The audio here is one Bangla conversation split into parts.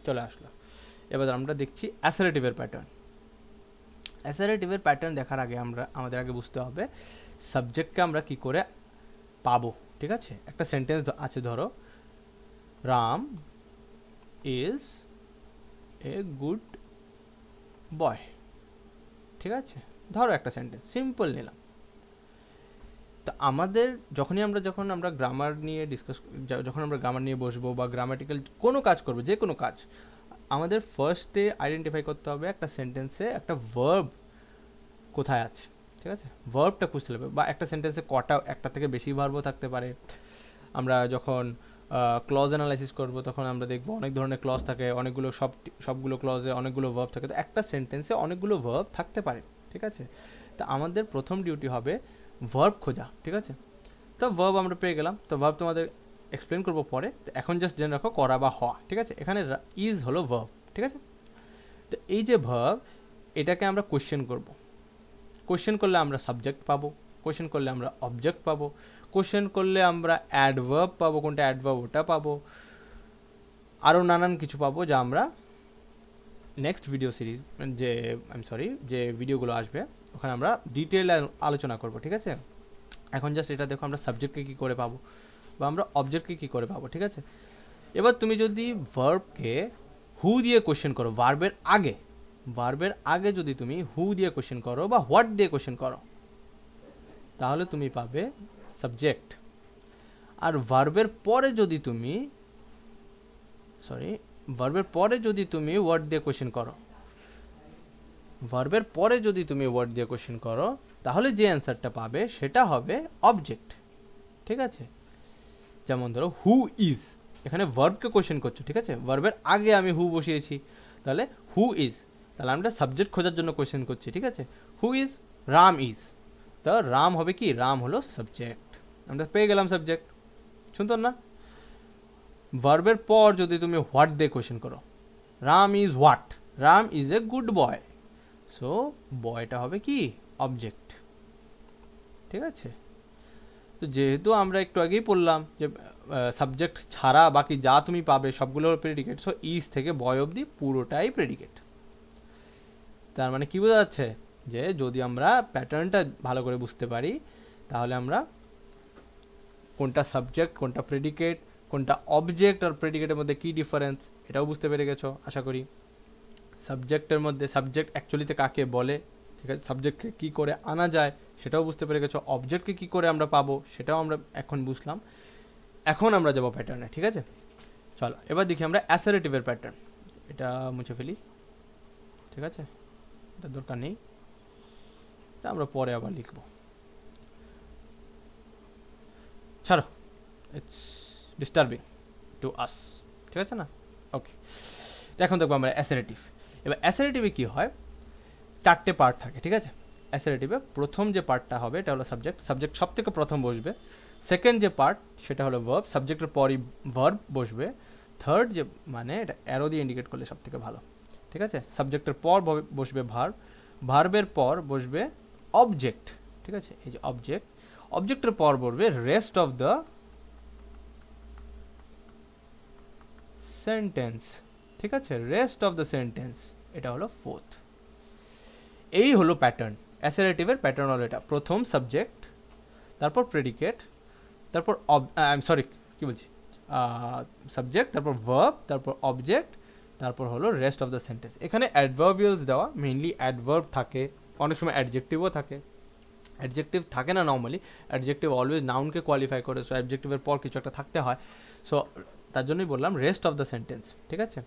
চলে আসলো। এবার আমরা দেখছি অ্যাসারেটিভের প্যাটার্ন। অ্যাসারেটিভের প্যাটার্ন দেখার আগে আমাদের আগে বুঝতে হবে সাবজেক্টকে আমরা কি করে পাবো। ঠিক আছে, একটা সেন্টেন্স আছে, ধরো রাম ইজ এ গুড বয়। ঠিক আছে, ধরো একটা সেন্টেন্স সিম্পল নিলাম। তো আমাদের যখন আমরা গ্রামার নিয়ে যখন আমরা গ্রামার নিয়ে বসবো বা গ্রামাটিক্যাল কোনো কাজ করবো, যে কোনো কাজ, আমাদের ফার্স্টে আইডেন্টিফাই করতে হবে একটা সেন্টেন্সে একটা ভার্ব কোথায় আছে। ঠিক আছে, ভার্বটা খুঁজতে হবে, বা একটা সেন্টেন্সে কটা, একটা থেকে বেশি ভার্বও থাকতে পারে। আমরা যখন ক্লজ অ্যানালাইসিস করব তখন আমরা দেখব অনেক ধরনের ক্লজ থাকে, অনেকগুলো সবগুলো ক্লজে অনেকগুলো ভার্ব থাকে, তো একটা সেন্টেন্সে অনেকগুলো ভার্ব থাকতে পারে। ঠিক আছে, তো আমাদের প্রথম ডিউটি হবে ভার্ব খোঁজা। ঠিক আছে, তো ভার্ব আমরা পেয়ে গেলাম, তো ভার্ব তোমাদের এক্সপ্লেন করবো পরে, তো এখন জাস্ট জেনে রাখো করা বা হওয়া। ঠিক আছে, এখানে ইজ হলো ভার্ব। ঠিক আছে, তো এই যে ভার্ব, এটাকে আমরা কোয়েশ্চেন করব। কোয়েশ্চেন করলে আমরা সাবজেক্ট পাবো, কোয়েশ্চেন করলে আমরা অবজেক্ট পাবো, কোয়েশ্চেন করলে আমরা অ্যাডভার্ব পাবো, কোনটা অ্যাডভার্ব ওটা পাবো, আরও নানান কিছু পাবো, যা আমরা নেক্সট ভিডিও সিরিজ যে ভিডিওগুলো আসবে ওখানে আমরা ডিটেল আলোচনা করব। ঠিক আছে, এখন জাস্ট এটা দেখো আমরা সাবজেক্টকে কী করে পাবো বা আমরা অবজেক্টকে কী করে পাবো। ঠিক আছে, এবার তুমি যদি ভার্বকে হু দিয়ে কোয়েশ্চেন করো, ভার্বের আগে যদি তুমি হু দিয়ে কোয়েশ্চেন করো বা হোয়াট দিয়ে কোয়েশ্চেন করো, তাহলে তুমি পাবে সাবজেক্ট। আর ভার্বের পরে যদি তুমি ওয়ার্ড দিয়ে কোয়েশ্চেন করো, তাহলে যে অ্যান্সারটা পাবে সেটা হবে অবজেক্ট। ঠিক আছে, যেমন ধরো হু ইজ, এখানে ভার্বকে কোয়েশ্চেন করছো। ঠিক আছে, ভার্বের আগে আমি হু বসিয়েছি, তাহলে হু ইজ, তাহলে আমরা সাবজেক্ট খোঁজার জন্য কোয়েশ্চেন করছি। ঠিক আছে, হু ইজ রাম ইজ, তো রাম হবে কি, রাম হলো সাবজেক্ট, আমরা পেয়ে গেলাম সাবজেক্ট। শুনতো না, ভার্বের পর যদি তুমি হোয়াট দিয়ে কোয়েশ্চেন করো, Ram is what, Ram is a good boy, so বয়টা হবে কি, অবজেক্ট। ঠিক আছে, তো যেহেতু আমরা একটু আগেই পড়লাম যে সাবজেক্ট ছাড়া বাকি যা তুমি পাবে সবগুলো প্রেডিকেট, সো ইজ থেকে বয় অবধি পুরোটাই প্রেডিকেট। তার মানে কি বোঝা যাচ্ছে, যে যদি আমরা প্যাটার্নটা ভালো করে বুঝতে পারি, তাহলে আমরা কোনটা সাবজেক্ট, কোনটা প্রেডিকেট, কোনটা অবজেক্ট আর প্রেডিকেটের মধ্যে কী ডিফারেন্স, এটাও বুঝতে পেরে গেছো আশা করি। সাবজেক্টের মধ্যে সাবজেক্ট অ্যাকচুয়ালিতে কাকে বলে, ঠিক আছে, সাবজেক্টকে কী করে আনা যায় সেটাও বুঝতে পেরে গেছো, অবজেক্টকে কী করে আমরা পাবো সেটাও আমরা এখন বুঝলাম। এখন আমরা যাবো প্যাটার্নে। ঠিক আছে, চলো এবার দেখি আমরা অ্যাসারেটিভের প্যাটার্ন। এটা মুছে ফেলি। ঠিক আছে, এটা দরকার নেই, এটা আমরা পরে আবার লিখব, ছাড়ো, ইটস ডিস্টার্বিং টু আস। ঠিক আছে না, ওকে। তো এখন দেখবো আমরা অ্যাসারেটিভ। এবার অ্যাসারেটিভে কী হয়, চারটে পার্ট থাকে। ঠিক আছে, অ্যাসারেটিভে প্রথম যে পার্টটা হবে এটা হলো সাবজেক্ট সব থেকে প্রথম বসবে। সেকেন্ড যে পার্ট সেটা হলো ভার্ব, সাবজেক্টের পরই ভার্ব বসবে। থার্ড যে, মানে এটা অ্যারো দিয়ে ইন্ডিকেট করলে সব থেকে ভালো। ঠিক আছে, সাবজেক্টের পর বসবে ভার্ব, ভার্বের পর বসবে অবজেক্ট। ঠিক আছে, এই যে অবজেক্টের পর বসবে রেস্ট অফ দ্য সেন্টেন্স। ঠিক আছে, রেস্ট অফ দ্য সেন্টেন্স, এটা হলো ফোর্থ। এই হলো প্যাটার্ন, অ্যাসারেটিভের প্যাটার্ন হলো এটা, প্রথম সাবজেক্ট, তারপর প্রেডিকেট, তারপর কি বলছি, সাবজেক্ট, তারপর ভার্ব, তারপর অবজেক্ট, তারপর হলো রেস্ট অফ দ্য সেন্টেন্স। এখানে অ্যাডভার্বিয়ালস দেওয়া, মেইনলি অ্যাডভার্ব থাকে, অনেক সময় অ্যাডজেক্টিভও থাকে। অ্যাডজেক্টিভ থাকে না নর্মালি, অ্যাডজেক্টিভ অলওয়েজ নাউনকে কোয়ালিফাই করে, সো অ্যাডজেক্টিভের পর কিছু একটা থাকতে হয়, সো তার জন্যই বললাম রেস্ট অফ দ্য সেন্টেন্স। ঠিক আছে,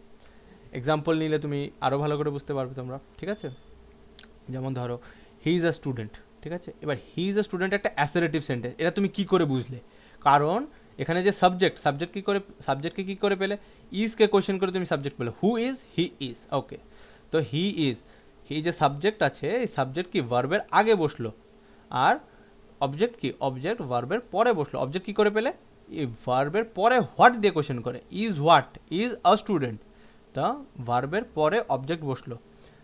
এক্সাম্পল নিলে তুমি আরও ভালো করে বুঝতে পারবে তোমরা। ঠিক আছে, যেমন ধরো হি ইজ আ স্টুডেন্ট। ঠিক আছে, এবার হি ইজ আ স্টুডেন্ট একটা অ্যাসারেটিভ সেন্টেন্স, এটা তুমি কি করে বুঝলে, কারণ এখানে যে সাবজেক্টকে কী করে পেলে, ইজকে কোয়েশ্চেন করে তুমি সাবজেক্ট পেলে, হু ইজ, হি ইজ, ওকে। তো হি যে সাবজেক্ট আছে, এই সাবজেক্ট কি ভার্বের আগে বসলো, আর অবজেক্ট ভার্বের পরে বসলো। অবজেক্ট কী করে পেলে, এই ভার্বের পরে হোয়াট দিয়ে কোয়েশ্চেন করে, ইজ আ স্টুডেন্ট, তা ভার্বের পরে অবজেক্ট বসলো,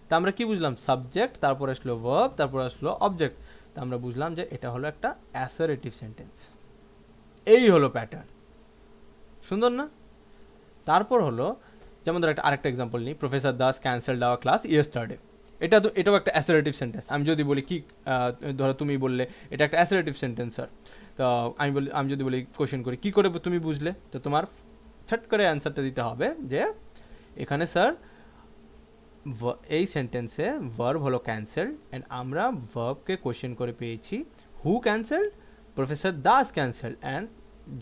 তা আমরা কি বুঝলাম, সাবজেক্ট, তারপর আসলো ভার্ব, তারপর আসলো অবজেক্ট, তা আমরা বুঝলাম যে এটা হলো একটা অ্যাসারেটিভ সেন্টেন্স। এই হলো প্যাটার্ন, সুন্দর না? তারপর হলো যেমন ধরো আরেকটা এক্সাম্পল নিই, professor Das cancelled our class yesterday. এটাও একটা অ্যাসারেটিভ সেন্টেন্স। আমি যদি বলি কি, ধরো তুমি বললে এটা একটা অ্যাসারেটিভ সেন্টেন্স স্যার, তো আমি যদি বলি কোশ্চেন করি কী করে তুমি বুঝলে, তো তোমার ছট করে অ্যান্সারটা দিতে হবে যে এখানে স্যার এই সেন্টেন্সে ভার্ব হলো ক্যান্সেলড অ্যান্ড আমরা ভার্বকে কোশ্চেন করে পেয়েছি who cancelled, professor Das cancelled, and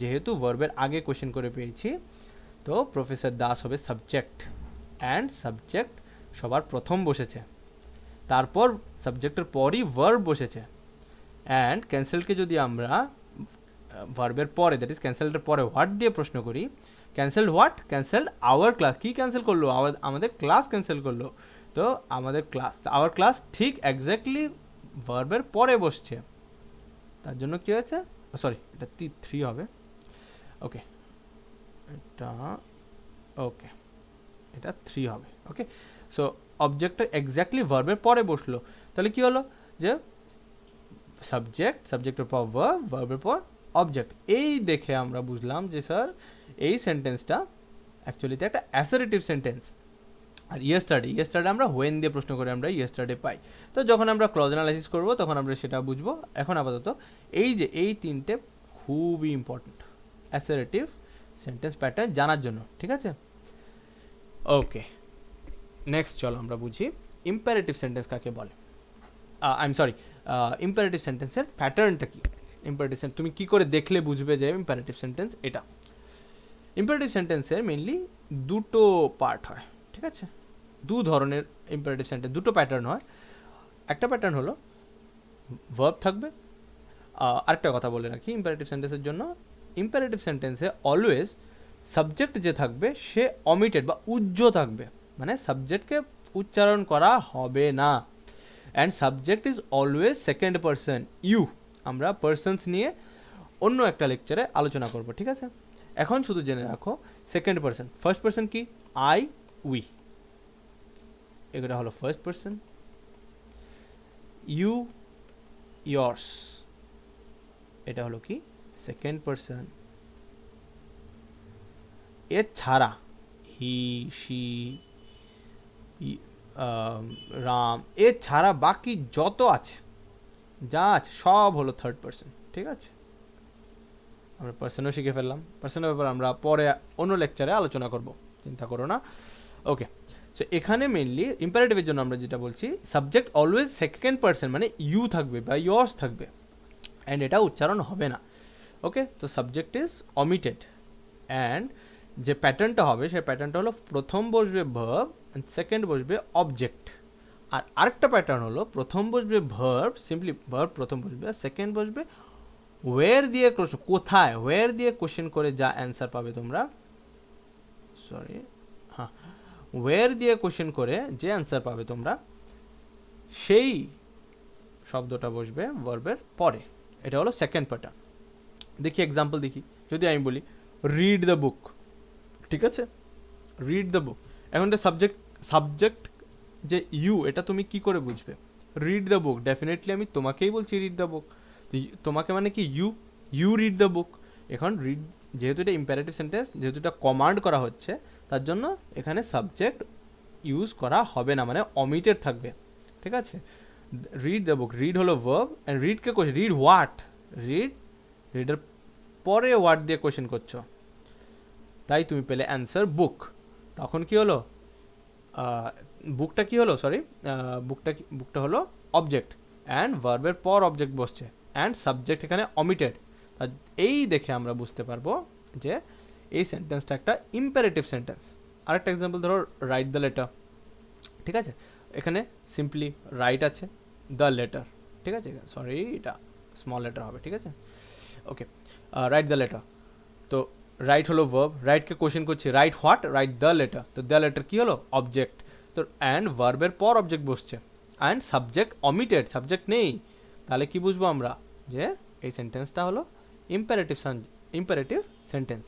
যেহেতু ভার্বের আগে কোশ্চেন করে পেয়েছি তো প্রফেসর দাস হবে সাবজেক্ট, অ্যান্ড সাবজেক্ট সবার প্রথম বসেছে, তারপর সাবজেক্টের পরই ভার্ব বসেছে। অ্যান্ড ক্যান্সেলকে যদি আমরা ভার্বের পরে, দ্যাট ইজ ক্যান্সেলডের পরে হোয়াট দিয়ে প্রশ্ন করি, cancelled what, cancelled our class. কী ক্যান্সেল করলো? আমাদের ক্লাস ক্যান্সেল করলো। তো আমাদের ক্লাস, আওয়ার ক্লাস ঠিক এক্স্যাক্টলি ভার্বের পরে বসছে, তার জন্য কী হয়েছে, সরি এটা 3 হবে, ওকে এটা, ওকে এটা 3 হবে। ওকে, সো অবজেক্টটা এক্স্যাক্টলি ভার্বের পরে বসলো, তাহলে কি হলো যে সাবজেক্টের পর ভার্ব, ভার্বের পর অবজেক্ট। এই দেখে আমরা বুঝলাম যে স্যার এই সেন্টেন্সটা অ্যাকচুয়ালিতে একটা অ্যাসারেটিভ সেন্টেন্স। আর ইয়েস্টারডে আমরা হোয়েন দিয়ে প্রশ্ন করে আমরা ইয়েস্টারডে পাই। তো যখন আমরা ক্লজ অ্যানালাইসিস করবো তখন আমরা সেটা বুঝবো। এখন আপাতত এই 3টে খুবই ইম্পর্টেন্ট অ্যাসারেটিভ সেন্টেন্স প্যাটার্ন জানার জন্য, ঠিক আছে? ওকে, নেক্সট চলো আমরা বুঝি ইম্পারেটিভ সেন্টেন্স কাকে বলে। ইম্পারেটিভ সেন্টেন্সের প্যাটার্নটা কি? তুমি কি করে দেখলে বুঝবে যে ইম্পারেটিভ সেন্টেন্স এটা? ইম্পারেটিভ সেন্টেন্সের মেইনলি দুটো পার্ট হয়, ঠিক আছে? দু ধরনের ইম্পারেটিভ সেন্টেন্স, দুটো প্যাটার্ন হয়। একটা প্যাটার্ন হলো ভার্ব থাকবে। আরেকটা কথা বলে রাখি ইম্পারেটিভ সেন্টেন্সের জন্য, ইম্পারেটিভ সেন্টেন্সে অলওয়েজ সাবজেক্ট যে থাকবে সে অমিটেড বা উজ্জ্ব থাকবে, মানে সাবজেক্টকে উচ্চারণ করা হবে না। And subject is always second person you. আমরা পার্সনস নিয়ে অন্য একটা লেকচারে আলোচনা করব, ঠিক আছে? এখন শুধু জেনে রাখো সেকেন্ড পারসন। ফার্স্ট পারসন কি? আই, উই, এটা হলো ফার্স্ট পারসন। ইউ, ইয়ার্স, এটা হলো কি? Second person. এছাড়া হি, শি, রাম, এছাড়া বাকি যত আছে, যা আছে সব হলো থার্ড পারসন, ঠিক আছে? আমরা পার্সনও শিখে ফেললাম। পার্সনের ব্যাপারে আমরা পরে অন্য লেকচারে আলোচনা করব, চিন্তা করো না। ওকে, সো এখানে মেইনলি ইম্পারেটিভের জন্য আমরা যেটা বলছি, সাবজেক্ট অলওয়েজ সেকেন্ড পারসন, মানে ইউ থাকবে বা ইয়ার্স থাকবে, অ্যান্ড এটা উচ্চারণ হবে না। ওকে, তো সাবজেক্ট ইজ অমিটেড, অ্যান্ড যে প্যাটার্নটা হবে সেই প্যাটার্নটা হলো প্রথম বসবে ভার্ব অ্যান্ড সেকেন্ড বসবে অবজেক্ট। আর আরেকটা প্যাটার্ন হলো প্রথম বসবে ভার্ব, সিম্পলি ভার্ব প্রথম বসবে, আর সেকেন্ড বসবে ওয়ের দিয়ে কোশ্চেন, কোথায়, ওয়ের দিয়ে কোশ্চেন করে যা অ্যান্সার পাবে তোমরা, ওয়ের দিয়ে কোশ্চেন করে যে অ্যান্সার পাবে তোমরা, সেই শব্দটা বসবে ভার্বের পরে। এটা হলো সেকেন্ড প্যাটার্ন। দেখি এক্সাম্পল দেখি, যদি আমি বলি রিড দ্য বুক, ঠিক আছে? রিড দ্য বুক, এখন সাবজেক্ট যে ইউ, এটা তুমি কি করে বুঝবে? রিড দ্য বুক, ডেফিনেটলি আমি তোমাকেই বলছি রিড দ্য বুক। তোমাকে মানে কি? You read the book. এখন রিড, যেহেতু এটা ইম্পারেটিভ সেন্টেন্স, যেহেতু এটা কমান্ড করা হচ্ছে, তার জন্য এখানে সাবজেক্ট ইউজ করা হবে না, মানে অমিটেড থাকবে, ঠিক আছে? রিড দ্য বুক, রিড হলো ভার্ব, অ্যান্ড রিডকে কোশ্চেন, রিড হোয়াট, রিডের পরে ওয়ার্ড দিয়ে কোশ্চেন করছো, তাই তুমি পেলে অ্যান্সার বুক। তখন কি হলো? বুকটা কি হলো? বুকটা হলো অবজেক্ট, অ্যান্ড ভার্বের পর অবজেক্ট বসছে, অ্যান্ড সাবজেক্ট এখানে অমিটেড। এই দেখে আমরা বুঝতে পারবো যে এই সেন্টেন্সটা একটা ইম্পারেটিভ সেন্টেন্স। আরেকটা এক্সাম্পল ধরো, রাইট দ্য লেটার, ঠিক আছে? এখানে সিম্পলি রাইট আছে, দ্য লেটার, ঠিক আছে? সরি, এটা স্মল লেটার হবে, ঠিক আছে? ওকে, রাইট দ্য লেটার, তো রাইট হলো ভার্ব, রাইটকে কোশ্চেন করছি, right what, write the letter, তো দ্য লেটার কি হলো? অবজেক্ট। তো অ্যান্ড ভার্বের পর অবজেক্ট বসছে, অ্যান্ড সাবজেক্ট অমিটেড, সাবজেক্ট নেই, তাহলে কি বুঝবো আমরা? যে এই সেন্টেন্সটা হলো ইম্পারেটিভ সেন্টেন্স।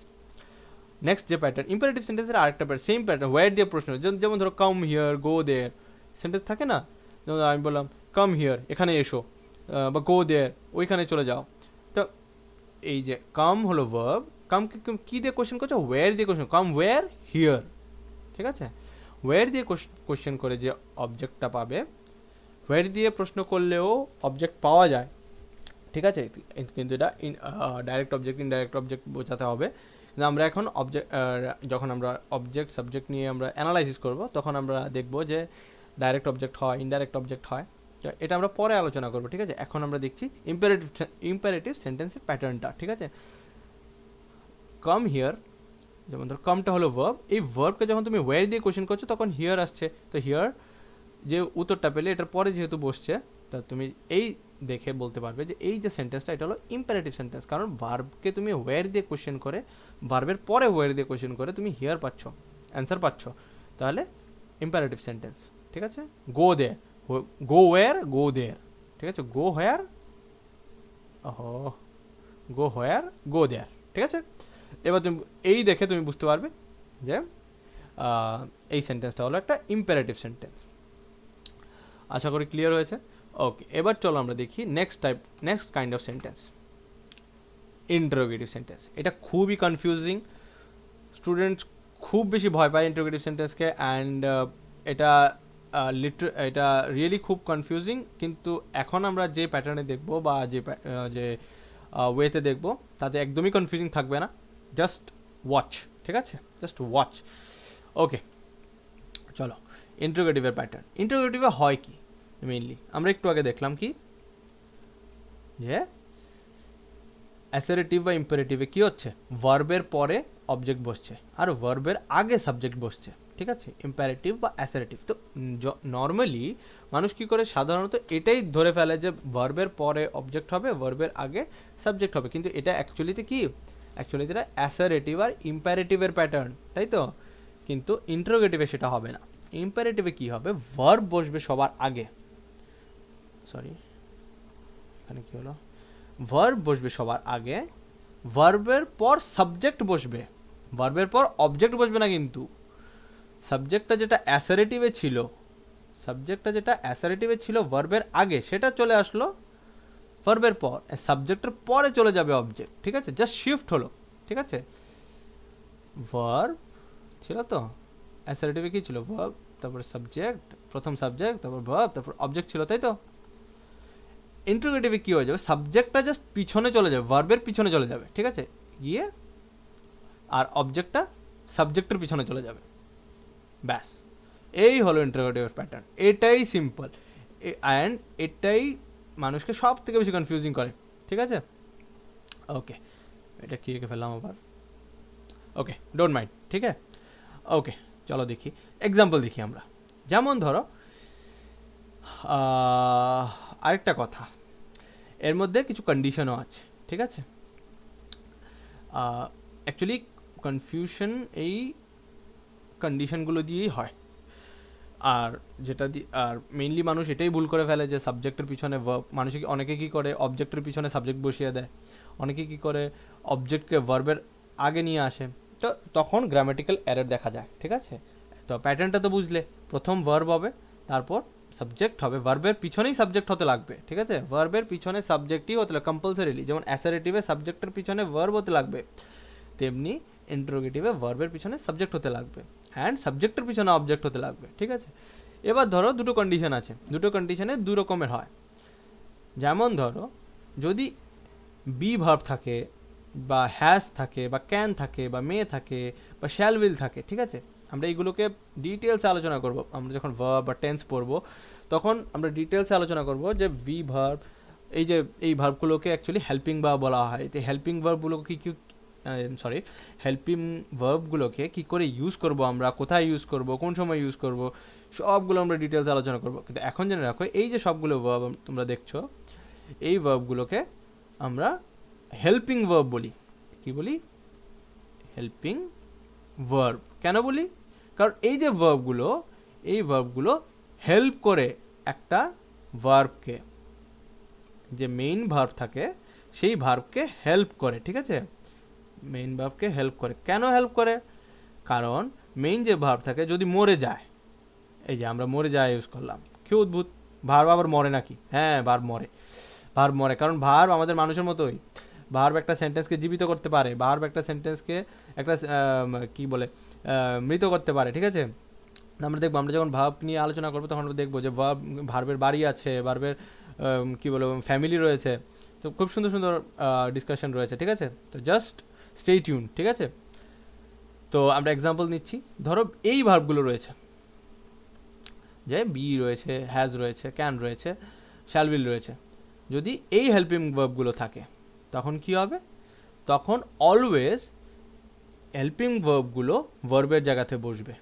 নেক্সট যে প্যাটার্ন, ইম্পারেটিভ সেন্টেন্সের আরেকটা প্যাটার্ন, সেম প্যাটার্ন, ওয়ার দিয়ে প্রশ্ন। যেমন ধরো come here, go there, sentence থাকে না? যেমন আমি বললাম কাম হিয়ার, এখানে এসো, বা গো দেয়ার, ওইখানে চলে যাও। তো এই যে কাম হলো ভার্ব, কামকে কি দিয়ে কোশ্চেন করছো? ওয়ার দিয়ে কোশ্চেন, কাম ওয়ার হিয়ার, ঠিক ঠিক আছে। ওয়ের দিয়ে কোশ্চেন করে যে অবজেক্টটা পাবে, ওয়ের দিয়ে প্রশ্ন করলেও অবজেক্ট পাওয়া যায়, ঠিক আছে, কিন্তু এটা ডাইরেক্ট অবজেক্ট ইনডাইরেক্ট অবজেক্ট বোঝাতে হবে। কিন্তু আমরা এখন যখন আমরা অবজেক্ট সাবজেক্ট নিয়ে আমরা অ্যানালাইসিস করব, তখন আমরা দেখব যে ডাইরেক্ট অবজেক্ট হয়, ইনডাইরেক্ট অবজেক্ট হয়, এটা আমরা পরে আলোচনা করব, ঠিক আছে। এখন আমরা দেখছি ইম্পারেটিভ সেন্টেন্সের প্যাটার্নটা, ঠিক আছে। কাম হিয়ার, যেমন ধর কামটা হলো ভার্ব, এই ভার্বকে যখন তুমি ওয়্যার দিয়ে কোশ্চেন করছো তখন হিয়ার আসছে, তো হিয়ার যে উত্তরটা পেলে এটার পরে যেহেতু বসছে, তা তুমি এই দেখে বলতে পারবে যে এই যে সেন্টেন্সটা এটা হলো ইম্পারেটিভ সেন্টেন্স, কারণ ভার্বকে তুমি ওয়্যার দিয়ে কোশ্চেন করে, ভার্বের পরে ওয়্যার দিয়ে কোশ্চেন করে তুমি হিয়ার পাচ্ছ, অ্যান্সার পাচ্ছ, তাহলে ইম্পারেটিভ সেন্টেন্স, ঠিক আছে। গো দে, গো ওয়্যার, গো দেয়ার, ঠিক আছে। গো হোয়ার, গো হোয়ার, গো দেয়ার, ঠিক আছে। এবার তুমি এই দেখে তুমি বুঝতে পারবে যে এই সেন্টেন্সটা হলো একটা ইম্পারেটিভ সেন্টেন্স। আশা করি ক্লিয়ার হয়েছে। ওকে, এবার চলো আমরা দেখি next kind of sentence, interrogative sentence. এটা খুবই কনফিউজিং, স্টুডেন্টস খুব বেশি ভয় পায় ইন্টারোগেটিভ সেন্টেন্সকে, অ্যান্ড এটা রিয়েলি খুব কনফিউজিং। কিন্তু এখন আমরা যে প্যাটার্নে দেখবো বা যে ওয়েতে দেখবো, তাতে একদমই কনফিউজিং থাকবে না, জাস্ট ওয়াচ, ঠিক আছে, জাস্ট ওয়াচ। ওকে, চলো ইন্টারোগেটিভের প্যাটার্ন। ইন্টারোগেটিভে হয় কি মেইনলি আমরা একটু আগে দেখলাম কি, যে অ্যাসারেটিভ বা ইম্পারেটিভে কি হচ্ছে, ভার্বের পরে অবজেক্ট বসছে আর ভার্বের আগে সাবজেক্ট বসছে, ঠিক আছে, ইম্পারেটিভ বা অ্যাসারেটিভ। তো নর্মালি মানুষ কি করে, সাধারণত এটাই ধরে ফেলে যে ভার্বের পরে অবজেক্ট হবে, ভার্বের আগে সাবজেক্ট হবে, কিন্তু এটা অ্যাকচুয়ালিতে কি, অ্যাকচুয়ালিতে এটা অ্যাসারেটিভ আর ইম্পারেটিভের প্যাটার্ন, তাই তো। কিন্তু ইন্টারোগেটিভে সেটা হবে না। ইম্পারেটিভে কি হবে, ভার্ব বসবে সবার আগে, সরি এখানে কি হলো, ভার্ব বসবে সবার আগে, ভার্বের পর সাবজেক্ট বসবে, ভার্বের পর অবজেক্ট বসবে না, কিন্তু সাবজেক্টটা যেটা অ্যাসারেটিভে ছিল ভার্বের আগে, সেটা চলে আসলো ভার্বের পর, সাবজেক্টের পরে চলে যাবে অবজেক্ট, ঠিক আছে, জাস্ট শিফট হলো, ঠিক আছে। ভার্ব ছিল তো, অ্যাসারেটিভে কি ছিল, ভার্ব, তারপর সাবজেক্ট, প্রথম সাবজেক্ট, তারপর ভার্ব, তারপর অবজেক্ট ছিল, তাই তো। ইন্টারোগেটিভে কি হয়ে যাবে, সাবজেক্টটা জাস্ট পিছনে চলে যাবে, ভার্বের পিছনে চলে যাবে, ঠিক আছে, গিয়ে আর অবজেক্টটা সাবজেক্টের পিছনে চলে যাবে, ব্যাস। এই হলো ইন্টারোগেটিভের প্যাটার্ন, এটাই সিম্পল, অ্যান্ড এটাই মানুষকে সব থেকে বেশি কনফিউজিং করে, ঠিক আছে। ওকে, এটা কি এঁকে ফেললাম আবার, ওকে ডোন্ট মাইন্ড, ঠিক আছে। ওকে, চলো দেখি এক্সাম্পল দেখি আমরা। যেমন ধরো আরেকটা কথা, এর মধ্যে কিছু কন্ডিশনও আছে, ঠিক আছে। অ্যাকচুয়ালি কনফিউশন এই কন্ডিশনগুলো দিয়েই হয়, আর আর মেইনলি মানুষ এটাই ভুল করে ফেলে যে সাবজেক্টের পিছনে ভার্ব, অনেকে কি করে অবজেক্টের পিছনে সাবজেক্ট বসিয়ে দেয়, অনেকে কি করে অবজেক্টকে ভার্বের আগে নিয়ে আসে, তো তখন গ্রামেটিক্যাল এরর দেখা যায়, ঠিক আছে। তো প্যাটার্নটা তো বুঝলে, প্রথম ভার্ব হবে, তারপর সাবজেক্ট হবে, ভার্বের পিছনেই সাবজেক্ট হতে লাগবে, ঠিক আছে, ভার্বের পিছনে সাবজেক্টই হতে লাগবে কম্পালসারিলি, যেমন অ্যাসারেটিভে সাবজেক্টের পিছনে ভার্ব হতে লাগবে, তেমনি ইন্টারোগেটিভে ভার্বের পিছনে সাবজেক্ট হতে লাগবে, অ্যান্ড সাবজেক্টের পিছনে অবজেক্ট হতে লাগবে, ঠিক আছে। এবার ধরো দুটো কন্ডিশন আছে, দুটো কন্ডিশনে দু রকমের হয়। যেমন ধরো যদি বি ভার্ব থাকে, বা হ্যাজ থাকে, বা ক্যান থাকে, বা মে থাকে, বা শ্যাল উইল থাকে, ঠিক আছে। আমরা এইগুলোকে ডিটেলসে আলোচনা করব, আমরা যখন ভার্ব বা টেন্স পড়বো তখন আমরা ডিটেলসে আলোচনা করব যে বি ভার্ব, এই ভার্বগুলোকে অ্যাকচুয়ালি হেল্পিং ভার্ব বলা হয়। তো হেল্পিং ভার্বগুলোকে হেল্পিং ভার্বগুলোকে কী করে ইউজ করব, আমরা কোথায় ইউজ করব, কোন সময় ইউজ করব, সবগুলো আমরা ডিটেলসে আলোচনা করব। কিন্তু এখন জেনে রাখো, এই যে সবগুলো ভার্ব তোমরা দেখছো, এই ভার্বগুলোকে আমরা হেল্পিং ভার্ব বলি। কি বলি? Helping verb. কেন বলি? কারণ এই যে ভার্বগুলো হেল্প করে একটা ভার্বকে, যে মেইন ভার্ব থাকে সেই ভার্বকে হেল্প করে, ঠিক আছে, মেইন ভার্বকে হেল্প করে। কেন হেল্প করে? কারণ মেইন যে ভার্ব থাকে যদি মরে যায়, এই যে আমরা মরে যায় ইউজ করলাম, কি অদ্ভুত, ভার্ব আবার মরে নাকি? হ্যাঁ, ভার্ব মরে, কারণ ভার্ব আমাদের মানুষের মতোই, ভার্ব একটা সেন্টেন্সকে জীবিত করতে পারে, ভার্ব একটা সেন্টেন্সকে একটা কি বলে মৃত করতে পারে, ঠিক আছে। আমরা দেখবো, আমরা যখন ভার্ব নিয়ে আলোচনা করবো তখন আমরা দেখবো যে ভার্বের বাড়ি আছে, ভার্বের কী বলবো ফ্যামিলি রয়েছে, তো খুব সুন্দর সুন্দর ডিসকাশন রয়েছে, ঠিক আছে। তো জাস্ট স্টে টিউন, ঠিক আছে। তো আমরা এক্সাম্পল নিচ্ছি, ধরো এই ভার্বগুলো রয়েছে, যে বি রয়েছে, হ্যাজ রয়েছে, ক্যান রয়েছে, শ্যাল উইল রয়েছে। যদি এই হেল্পিং ভার্বগুলো থাকে তখন কি হবে, তখন অলওয়েজ হেল্পিং ভার্বগুলো ভার্বের জায়গাতে বসবে,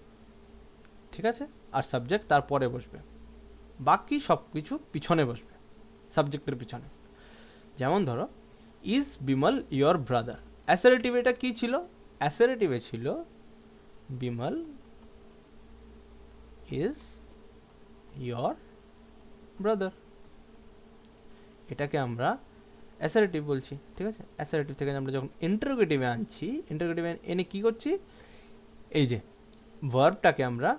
ঠিক আছে, আর সাবজেক্ট তারপরে বসবে, বাকি সব কিছু পিছনে বসবে, সাবজেক্টের পিছনে। যেমন ধরো, is Bimal your brother, assertive এটা কী ছিল, অ্যাসারেটিভে ছিল বিমল ইজ ইয়োর ব্রাদার, এটাকে আমরা অ্যাসারেটিভ বলছি, ঠিক আছে। অ্যাসারেটিভ থেকে আমরা যখন ইন্টারোগেটিভে আনছি, ইন্টারোগেটিভে এনে কী করছি, এই যে ভার্বটাকে আমরা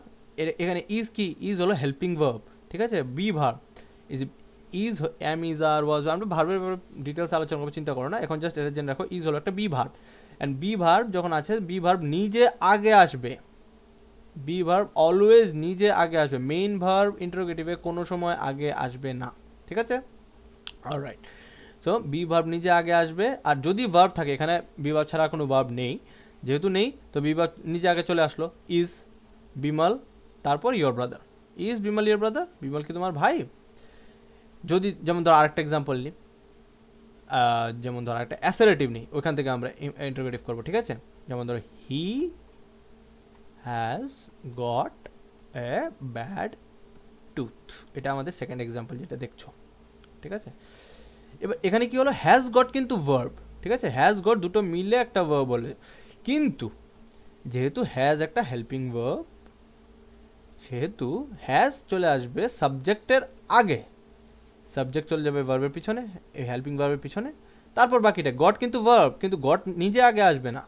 এখানে ইজ কি, ইজ হলো হেল্পিং ভার্ব, ঠিক আছে। Be verb is am is are was, আমরা ভার্বের ডিটেলস আলোচনা করবো, চিন্তা করো না, এখন জাস্ট এটা জেনে রাখো, ইজ হলো একটা be verb, and be verb যখন আছে, বি ভার্ব নিজে আগে আসবে, বি ভার্ব অলওয়েজ নিজে আগে আসবে, মেইন ভার্ব ইন্টারোগেটিভে কোনো সময় আগে আসবে না, ঠিক আছে। অলরাইট, সো বি ভার্ব নিজে আগে আসবে, আর যদি ভার্ব থাকে, এখানে বি ভার্ব ছাড়া কোনো ভার্ব নেই, যেহেতু নেই তো বি ভার্ব নিজে আগে চলে আসলো, ইজ বিমল, তারপর your brother, is Bimal your brother, Bimal কি তোমার ভাই। যদি যেমন ধরো আরেকটা এক্সাম্পল নিই, যেমন ধরো একটা অ্যাসারেটিভ নিই, ওইখান থেকে আমরা ইন্টারোগেটিভ করবো, ঠিক আছে। যেমন ধরো, he has got a bad tooth, এটা আমাদের সেকেন্ড এক্সাম্পল যেটা দেখছো, ঠিক আছে। এবার এখানে কি হলো, হ্যাজ গট কিন্তু ভার্ব, ঠিক আছে, হ্যাজ গট দুটো মিলে একটা ভার্ব বলে, কিন্তু যেহেতু হ্যাজ একটা হেল্পিং ভার্ব, সেহেতু হ্যাজ চলে আসবে সাবজেক্টের আগে, সাবজেক্ট চলে যাবে ভার্বের পিছনে, এই হেল্পিং ভার্বের পিছনে, তারপর বাকিটা। গট কিন্তু ভার্ব, কিন্তু গট নিজে আগে আসবে না,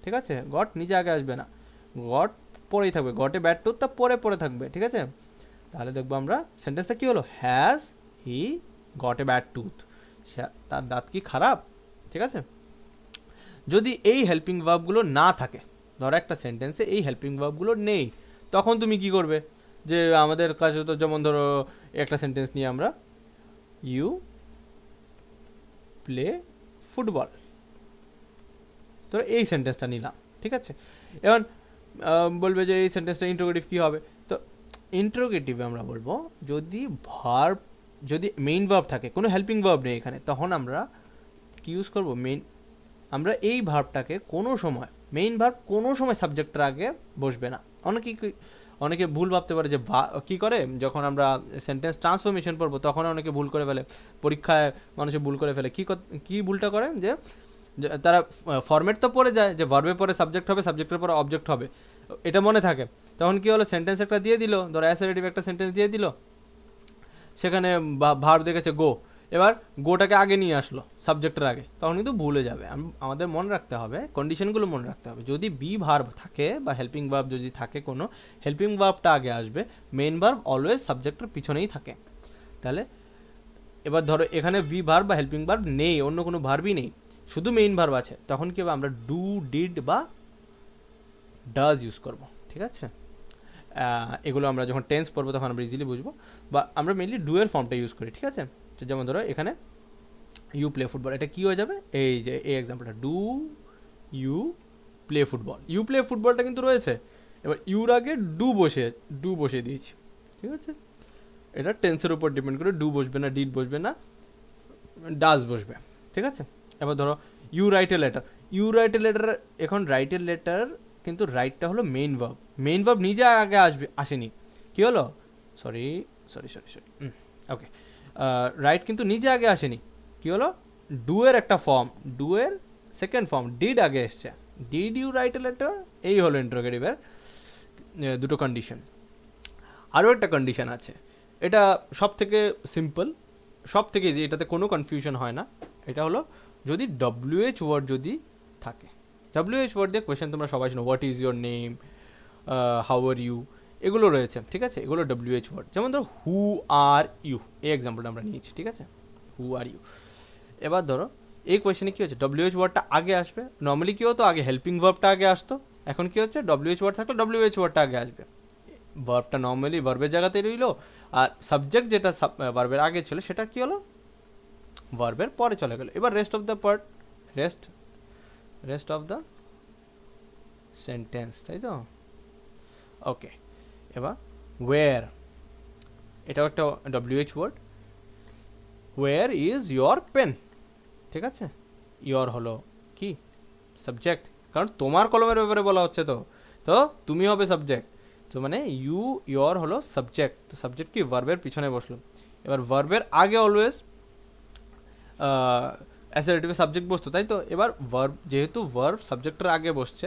ঠিক আছে, গট নিজে আগে আসবে না, গট পরেই থাকবে, গটে ব্যাড টুথটা পরে পরে থাকবে, ঠিক আছে। তাহলে দেখবো আমরা সেন্টেন্সটা কি হলো, has he got a bad tooth, তার দাঁত কি খারাপ, ঠিক আছে। যদি এই হেল্পিং ভার্বগুলো না থাকে, ধরো একটা সেন্টেন্সে এই হেল্পিং ভার্বগুলো নেই, তখন তুমি কি করবে, যে আমাদের কাছে তো যেমন ধরো একটা সেন্টেন্স নিয়ে আমরা, ইউ প্লে ফুটবল, তো এই সেন্টেন্সটা নিলাম, ঠিক আছে। এখন বলবে যে এই সেন্টেন্সটা ইন্টারোগেটিভ কী হবে, তো ইন্টারোগেটিভে আমরা বলবো, যদি ভার্ব, যদি মেইন ভার্ব থাকে, কোনো হেল্পিং ভার্ব নেই এখানে, তখন আমরা কি ইউজ করবো, মেইন, আমরা এই ভার্বটাকে কোনো সময়, মেইন ভার্ব কোনো সময় সাবজেক্টের আগে বসবে না। অনেকে ভুল ভাবতে পারে যে কী করে, যখন আমরা সেন্টেন্স ট্রান্সফরমেশন পড়বো তখন অনেকে ভুল করে ফেলে, পরীক্ষায় মানুষে ভুল করে ফেলে, কী ভুলটা করে, যে তারা ফরম্যাট তো পড়ে যায়, যে ভার্বের পরে সাবজেক্ট হবে, সাবজেক্টের পরে অবজেক্ট হবে, এটা মনে থাকে, তখন কি হলো, সেন্টেন্স একটা দিয়ে দিল, ধরো অ্যাসারেটিভ একটা সেন্টেন্স দিয়ে দিল, সেখানে ভার্ব দেখেছে গো, এবার গোটাকে আগে নিয়ে আসলো সাবজেক্টের আগে, তখন কিন্তু ভুলে যাবে। আমাদের মনে রাখতে হবে, কন্ডিশনগুলো মনে রাখতে হবে, যদি বি ভার্ব থাকে বা হেল্পিং ভার্ব যদি থাকে, কোনো হেল্পিং ভার্বটা আগে আসবে, মেইন ভার্ব অলওয়েজ সাবজেক্টের পিছনেই থাকে। তাহলে এবার ধরো এখানে বি ভার্ব বা হেল্পিং ভার্ব নেই, অন্য কোনো ভার্বই নেই, শুধু মেইন ভার্ব আছে, তখন কি হবে, আমরা ডু, ডিড বা ডাজ ইউজ করব, ঠিক আছে। এগুলো আমরা যখন টেন্স পড়বো তখন আমরা ইজিলি বুঝবো, বা আমরা মেনলি ডু এর ফর্মটা ইউজ করি, ঠিক আছে। তো যেমন ধরো এখানে ইউ প্লে ফুটবল, এটা কী হয়ে যাবে, এই যে এই এক্সাম্পলটা, do you play football, you play ফুটবলটা কিন্তু রয়েছে, এবার ইউর আগে ডু বসিয়ে দিয়েছি, ঠিক আছে। এটা টেন্সের উপর ডিপেন্ড করে, ডু বসবে না, ডিড বসবে না, ডাজ বসবে, ঠিক আছে। এবার ধরো you write a letter, you write a letter, এখন রাইট এ লেটার কিন্তু রাইটটা হলো মেইন ভার্ব নিজে আগে আসেনি, কি হলো, সরি, ওকে, রাইট কিন্তু নিজে আগে আসেনি, কি হলো, ডু এর একটা ফর্ম, ডু এর সেকেন্ড ফর্ম ডিড আগে এসছে, did you write a letter, এই হলো ইন্টারোগেটিভের দুটো কন্ডিশন। আরও একটা কন্ডিশন আছে, এটা সব থেকে সিম্পল, সব থেকে ইজি, এটাতে কোনো কনফিউশন হয় না, এটা হলো যদি WH ওয়ার্ড যদি থাকে, WH ওয়ার্ড দিয়ে কোয়েশ্চেন তোমরা সবাই শোনো, what is your name, how are you, এগুলো রয়েছে, ঠিক আছে, এগুলো WH ওয়ার্ড। যেমন ধরো হু আর ইউ, এই এক্সাম্পলটা আমরা নিয়েছি, ঠিক আছে, হু আর ইউ। এবার ধরো এই কোয়েশ্চেনে কী হচ্ছে, WH ওয়ার্ডটা আগে আসবে, নর্মালি কী হতো, আগে হেল্পিং ভার্বটা আগে আসতো, এখন কি হচ্ছে, ডব্লিউএইচ ওয়ার্ড থাকলে ডব্লিউএইচ ওয়ার্ডটা আগে আসবে, ভার্বটা নর্মালি ভার্বের জায়গাতেই রইলো, আর সাবজেক্ট যেটা ভার্বের আগে ছিল সেটা কি হলো, ভার্বের পরে চলে গেল। এবার rest of the part, rest of the sentence, তাই তো? ওকে, এবার ওয়্যার, এটাও একটা WH word. Where is your pen, ঠিক আছে? ইয়োর হলো কি সাবজেক্ট, কারণ তোমার কলমের ব্যাপারে বলা হচ্ছে, তো তো তুমি হবে সাবজেক্ট, তো মানে ইয়োর হলো সাবজেক্ট, তো সাবজেক্ট কি ভার্বের পিছনে বসলো। এবার ভার্বের আগে অলওয়েজ অ্যাসারেটিভে সাবজেক্ট বসতো, তাই তো? এবার ভার্ব, যেহেতু ভার্ব সাবজেক্টের আগে বসছে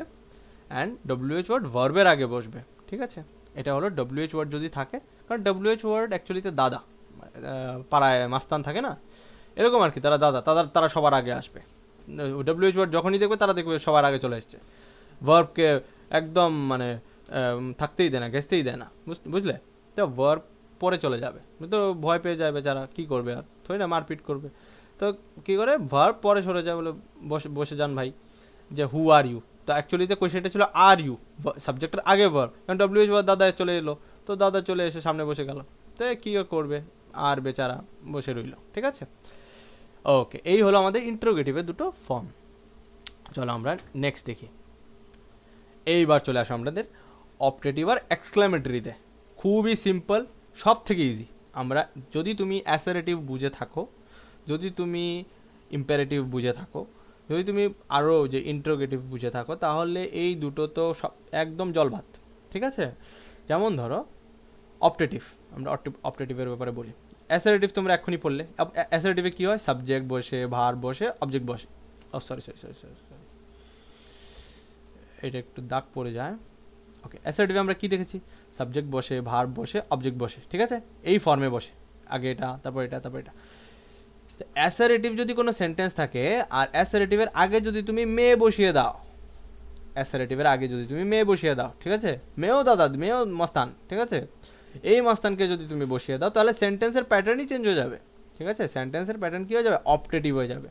অ্যান্ড ডব্লিউএইচ ওয়ার্ড ভার্বের আগে বসবে, ঠিক আছে? এটা হলো ডব্লিউএইচ ওয়ার্ড যদি থাকে, কারণ ডব্লিউএইচ ওয়ার্ড অ্যাকচুয়ালিতে দাদা, পাড়ায় মাস্তান থাকে না, এরকম আর কি, তারা দাদা, তারা সবার আগে আসবে। ডব্লিউএইচ ওয়ার্ড যখনই দেখবে তারা দেখবে সবার আগে চলে এসছে, ভার্বকে একদম মানে থাকতেই দেয় না, ঘেঁচতেই দেয় না, বুঝলে? তো ভার্ব পরে চলে যাবে, তো ভয় পেয়ে যায় বেচারা, কী করবে আর, থোড়ি না মারপিট করবে, তো কী করে ভার্ব পরে সরে যায়, বলে বসে বসে যান ভাই, যে হু আর ইউ, তো অ্যাকচুয়ালিতে কোয়েশ্চেনটা ছিল আর ইউ, সাবজেক্টের আগে ভার্ব, কারণ ডব্লিউএইচ ওয়ার্ড দাদা চলে এলো, তো দাদা চলে এসে সামনে বসে গেল, তো কী করবে আর, বেচারা বসে রইল, ঠিক আছে? ওকে, এই হলো আমাদের ইন্টারোগেটিভের দুটো ফর্ম। চলো আমরা নেক্সট দেখি। এইবার চলে আসো আমাদের অপটেটিভ আর এক্সক্লামেটরিতে। খুবই সিম্পল, সব থেকে ইজি। আমরা, যদি তুমি অ্যাসারেটিভ বুঝে থাকো, যদি তুমি ইম্পারেটিভ বুঝে থাকো, যদি তুমি আরও যে ইন্টারোগেটিভ বুঝে থাকো, তাহলে এই দুটো তো সব একদম জলভাত, ঠিক আছে? যেমন ধরো অপটেটিভ, আমরা অপটেটিভের ব্যাপারে বলি। অ্যাসারেটিভ তোমরা এক্ষুনি পড়লে, অ্যাসারেটিভে কী হয়, সাবজেক্ট বসে, ভার্ব বসে, অবজেক্ট বসে। ও সরি, এটা একটু দাগ পড়ে যায়। ওকে, অ্যাসারেটিভে আমরা কি দেখেছি, সাবজেক্ট বসে, ভার্ব বসে, অবজেক্ট বসে, ঠিক আছে? এই ফর্মে বসে, আগে এটা, তারপর এটা, তারপর এটা। অ্যাসারেটিভ যদি কোনো সেন্টেন্স থাকে আর অ্যাসারেটিভের আগে যদি তুমি মেয়ে বসিয়ে দাও, অ্যাসারেটিভের আগে যদি তুমি মেয়ে বসিয়ে দাও, ঠিক আছে? মেয়েও দাদা, মেয়েও মস্তান, ঠিক আছে? এই মস্তানকে যদি তুমি বসিয়ে দাও, তাহলে সেন্টেন্সের প্যাটার্নই চেঞ্জ হয়ে যাবে, ঠিক আছে? সেন্টেন্সের প্যাটার্ন কী হয়ে যাবে, অপটেটিভ হয়ে যাবে।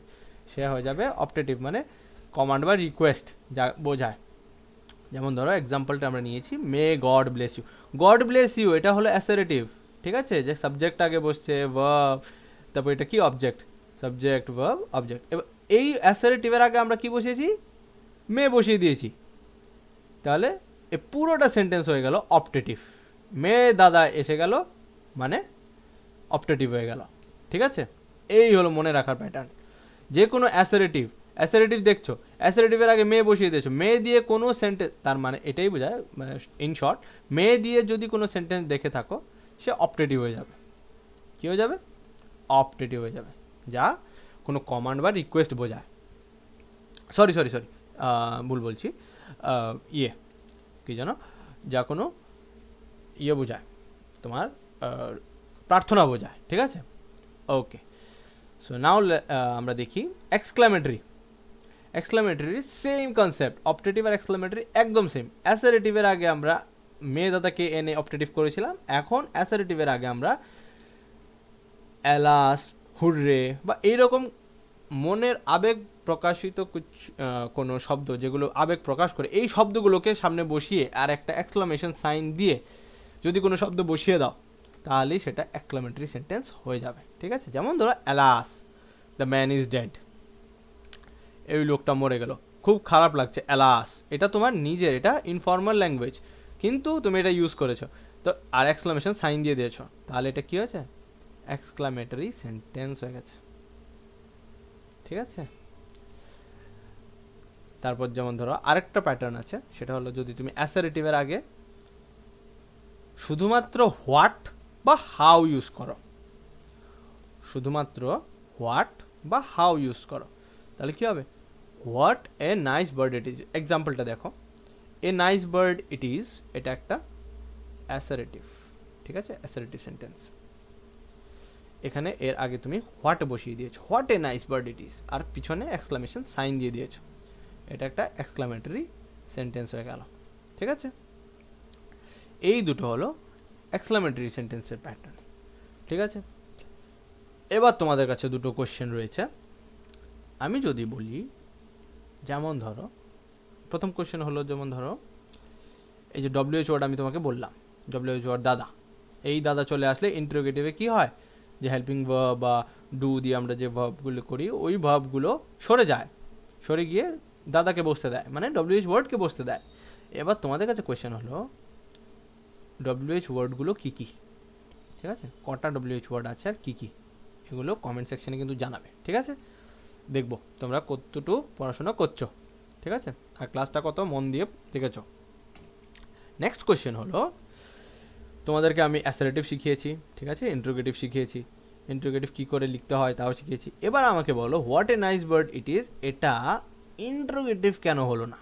সে হয়ে যাবে অপটেটিভ, মানে কমান্ড বা রিকোয়েস্ট যা বোঝায়। যেমন ধরো এক্সাম্পলটা আমরা নিয়েছি, may God bless you. God bless you, এটা হলো অ্যাসারেটিভ, ঠিক আছে? যে সাবজেক্ট আগে বসছে, ভার্ব, তারপর এটা কি অবজেক্ট, সাবজেক্ট ভার্ব অবজেক্ট। এবার এই অ্যাসারেটিভের আগে আমরা কি বসিয়েছি, মে বসিয়ে দিয়েছি, তাহলে এ পুরোটা সেন্টেন্স হয়ে গেল অপটেটিভ। মে দাদা এসে গেল মানে অপটেটিভ হয়ে গেল, ঠিক আছে? এই হলো মনে রাখার প্যাটার্ন। যে কোনো অ্যাসারেটিভ দেখছো, অ্যাসারেটিভের আগে মে বসিয়ে দিয়েছো, মে দিয়ে কোনো সেন্টেন্স, তার মানে এটাই বোঝায়, মানে ইন শর্ট, মে দিয়ে যদি কোনো সেন্টেন্স দেখে থাকো, সে অপটেটিভ হয়ে যাবে। কী হয়ে যাবে, অপটেটিভ হয়ে যাবে, যা কোনো কমান্ড বা রিকোয়েস্ট বোঝায়। সরি, ভুল বলছি, ইয়ে কি জানো, যা কোনো ইয়ে বোঝায়, তোমার প্রার্থনা বোঝায়, ঠিক আছে? ওকে, সো নাও আমরা দেখি এক্সক্লামেটরি। সেম কনসেপ্ট, অপটেটিভ আর এক্সক্লামেটরি একদম সেম। অ্যাসারেটিভের আগে আমরা মেয়ে দাদাকে এনে অপটেটিভ করেছিলাম, এখন অ্যাসারেটিভের আগে আমরা অ্যালাস, হুররে বা এইরকম মনের আবেগ প্রকাশিত কোনো শব্দ, যেগুলো আবেগ প্রকাশ করে, এই শব্দগুলোকে সামনে বসিয়ে আর একটা এক্সক্লামেশন সাইন দিয়ে যদি কোনো শব্দ বসিয়ে দাও, তাহলেই সেটা এক্সক্লামেটরি সেন্টেন্স হয়ে যাবে, ঠিক আছে? যেমন ধরো alas, the man is dead, এই লোকটা মরে গেল, খুব খারাপ লাগছে, অ্যালাস। এটা তোমার নিজের, এটা ইনফর্মাল ল্যাঙ্গুয়েজ, কিন্তু তুমি এটা ইউজ করেছো, তো আর এক্সক্লামেশন সাইন দিয়ে দিয়েছো, তাহলে এটা কী হয়েছে, এক্সক্লামেটরি সেন্টেন্স হয়ে গেছে, ঠিক আছে? তারপর যেমন ধরো আরেকটা প্যাটার্ন আছে, সেটা হলো যদি তুমি অ্যাসারেটিভের আগে শুধুমাত্র হোয়াট বা হাউ ইউজ করো, শুধুমাত্র হোয়াট বা হাউ ইউজ করো, তাহলে কী হবে, what a nice bird it is. এক্সাম্পলটা দেখো, a nice bird it is, এটা একটা অ্যাসারেটিভ, ঠিক আছে? Assertive sentence. এখানে এর আগে তুমি হোয়াট বসিয়ে দিয়েছো, what a nice bird it is, আর পিছনে এক্সক্লামেশন সাইন দিয়ে দিয়েছো, এটা একটা এক্সক্লামেটরি সেন্টেন্স হয়ে গেল, ঠিক আছে? এই দুটো হলো এক্সক্লামেটরি সেন্টেন্সের প্যাটার্ন, ঠিক আছে? এবার তোমাদের কাছে দুটো কোশ্চেন রয়েছে। আমি যদি বলি, যেমন ধরো প্রথম কোশ্চেন হলো, যেমন ধরো এই যে ডব্লিউএইচ ওয়ার্ড আমি তোমাকে বললাম, ডব্লিউএইচ ওয়ার্ড দাদা, এই দাদা চলে আসলে ইন্টারোগেটিভে কি হয়, যে হেল্পিং ভার্ব বা ডু দিয়ে আমরা যে ভার্বগুলো করি ওই ভার্বগুলো সরে যায়, সরে গিয়ে দাদাকে বসতে দেয়, মানে ডব্লিউএইচ ওয়ার্ডকে বসতে দেয়। এবার তোমাদের কাছে কোয়েশ্চেন হলো ডব্লিউএইচ ওয়ার্ডগুলো কী কী, ঠিক আছে, কটা ডব্লিউএইচ ওয়ার্ড আছে আর কী কী, এগুলো কমেন্ট সেকশনে কিন্তু জানাবে, ঠিক আছে। দেখবো তোমরা কতটুকু পড়াশোনা করছো, ঠিক আছে, আর ক্লাসটা কত মন দিয়ে দেখেছো। নেক্সট কোয়েশ্চেন হলো, তোমাদেরকে আমি অ্যাসারেটিভ শিখিয়েছি, ঠিক আছে, ইন্টারোগেটিভ শিখিয়েছি, ইন্টারোগেটিভ কী করে লিখতে হয় তাও শিখিয়েছি। এবার আমাকে বলো what a nice bird it is, এটা ইন্টারোগেটিভ কেন হলো না,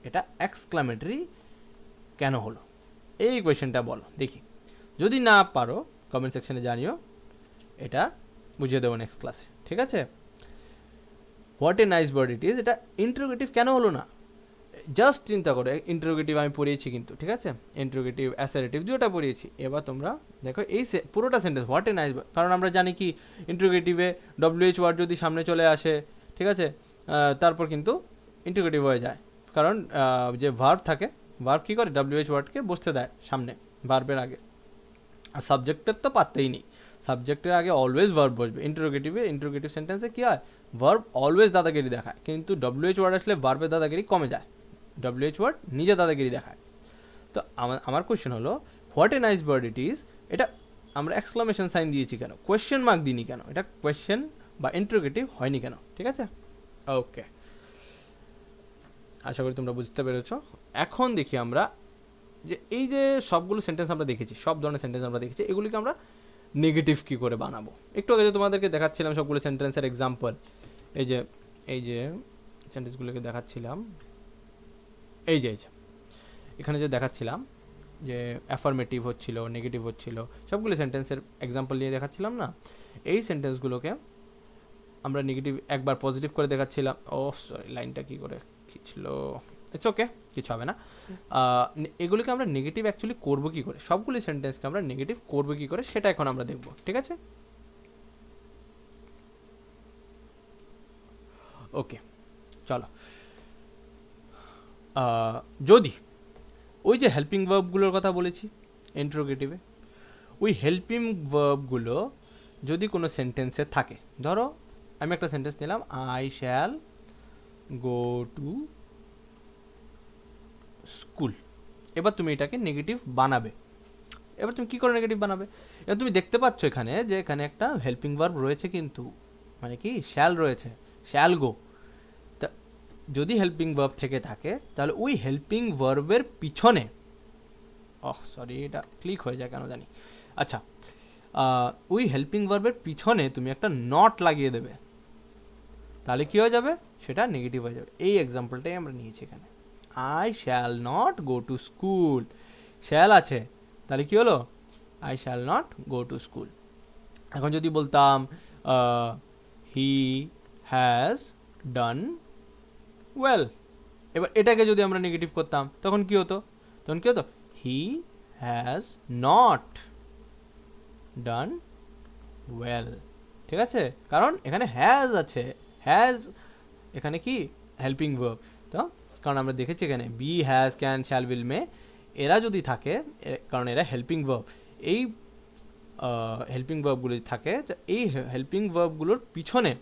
এটা এক্সক্লামেটরি কেন হলো, এই কোয়েশ্চেনটা বলো দেখি। যদি না পারো কমেন্ট সেকশনে জানিও, এটা বুঝিয়ে দেবো নেক্সট ক্লাসে, ঠিক আছে। What a nice bird it is, এটা ইন্টারোগেটিভ কেন হলো না, জাস্ট চিন্তা করো, ইন্টারোগেটিভ আমি পড়িয়েছি কিন্তু, ঠিক আছে, ইন্টারোগেটিভ অ্যাসারেটিভ দুটোটা পড়িয়েছি। এবার তোমরা দেখো এই পুরোটা সেন্টেন্স হোয়াট এ নাইস, কারণ আমরা জানি কি ইন্টারোগেটিভে ডব্লিউএইচ ওয়ার্ড যদি সামনে চলে আসে, ঠিক আছে, তারপর কিন্তু ইন্টারোগেটিভ হয়ে যায়, কারণ যে ভার্ব থাকে, ভার্ব কী করে ডব্লিউএইচ ওয়ার্ডকে বসতে দেয় সামনে ভার্বের আগে, আর সাবজেক্টের তো পাত্তেই নেই, সাবজেক্টের আগে অলওয়েজ ভার্ব বসবে। ইন্টারোগেটিভ সেন্টেন্সে কী হয়, ভার্ব অলওয়েজ দাদাগিরি দেখায়, কিন্তু ডব্লিউএইচ ওয়ার্ড আসলে ভার্বের দাদাগিরি কমে যায়, ডব্লিউএইচ ওয়ার্ড নিজে দাদাগিরি দেখায়। তো আমার কোয়েশ্চেন হলো what a nice bird it is, এটা আমরা এক্সক্লামেশন সাইন দিয়েছি কেন, কোয়েশ্চেন মার্ক দিইনি কেন, এটা কোয়েশ্চেন বা ইন্টারোগেটিভ হয়নি কেন, ঠিক আছে। ওকে, আশা করি তোমরা বুঝতে পেরেছো। এখন দেখি আমরা যে এই যে সবগুলো সেন্টেন্স আমরা দেখেছি, সব ধরনের সেন্টেন্স আমরা দেখেছি, এগুলিকে আমরা নেগেটিভ কী করে বানাবো। একটু আগে যে তোমাদেরকে দেখাচ্ছিলাম সবগুলো সেন্টেন্সের এক্সাম্পল, এই যে সেন্টেন্সগুলোকে দেখাচ্ছিলাম, এই যে এখানে যে দেখাচ্ছিলাম যে অ্যাফার্মেটিভ হচ্ছিল, নেগেটিভ হচ্ছিল, সবগুলো সেন্টেন্সের এক্সাম্পল নিয়ে দেখাচ্ছিলাম না, এই সেন্টেন্সগুলোকে আমরা নেগেটিভ একবার পজিটিভ করে দেখাচ্ছিলাম। ও সরি, লাইনটা কী করে ছিল, ইটস ওকে, কিছু হবে না। এগুলোকে আমরা নেগেটিভ অ্যাকচুয়ালি করবো কী করে, সবগুলি সেন্টেন্সকে আমরা নেগেটিভ করবো কী করে সেটা এখন আমরা দেখব, ঠিক আছে। ওকে চলো, যদি ওই যে হেল্পিং ভার্বগুলোর কথা বলেছি ইন্টারোগেটিভে, ওই হেল্পিং ভার্বগুলো যদি কোনো সেন্টেন্সে থাকে, ধরো আমি একটা সেন্টেন্স নিলাম, I shall go to school, এবার তুমি এটাকে নেগেটিভ বানাবে। এবার তুমি কী করে নেগেটিভ বানাবে, এবার তুমি দেখতে পাচ্ছ এখানে যে এখানে একটা হেল্পিং ভার্ব রয়েছে, কিন্তু মানে কি শ্যাল রয়েছে, শ্যাল গো। তা যদি হেল্পিং ভার্ব থেকে থাকে তাহলে ওই হেল্পিং ভার্বের পিছনে, সরি এটা ক্লিক হয়ে যায় কেন জানি, আচ্ছা, ওই হেল্পিং ভার্বের পিছনে তুমি একটা নট লাগিয়ে দেবে, তাহলে কী হয়ে যাবে, সেটা নেগেটিভ হয়ে যাবে। এই এক্সাম্পলটাই আমরা নিয়েছি এখানে, I shall not go to school, shall আছে, তাহলে কী হলো, I shall not go to school. এখন যদি বলতাম হি হ্যাজ ডান ওয়েল, এবার এটাকে যদি আমরা নেগেটিভ করতাম তখন কী হতো, he has not done well, ঠিক আছে, কারণ এখানে হ্যাজ আছে, হ্যাজ এখানে কি হেল্পিং ভার্ব, তো কারণ আমরা দেখেছি এখানে be, has, can, shall, will, may, এরা যদি থাকে, কারণ এরা হেল্পিং ভার্ব, এই হেল্পিং ভার্বগুলো থাকে, এই হেল্পিং ভার্বগুলোর পিছনে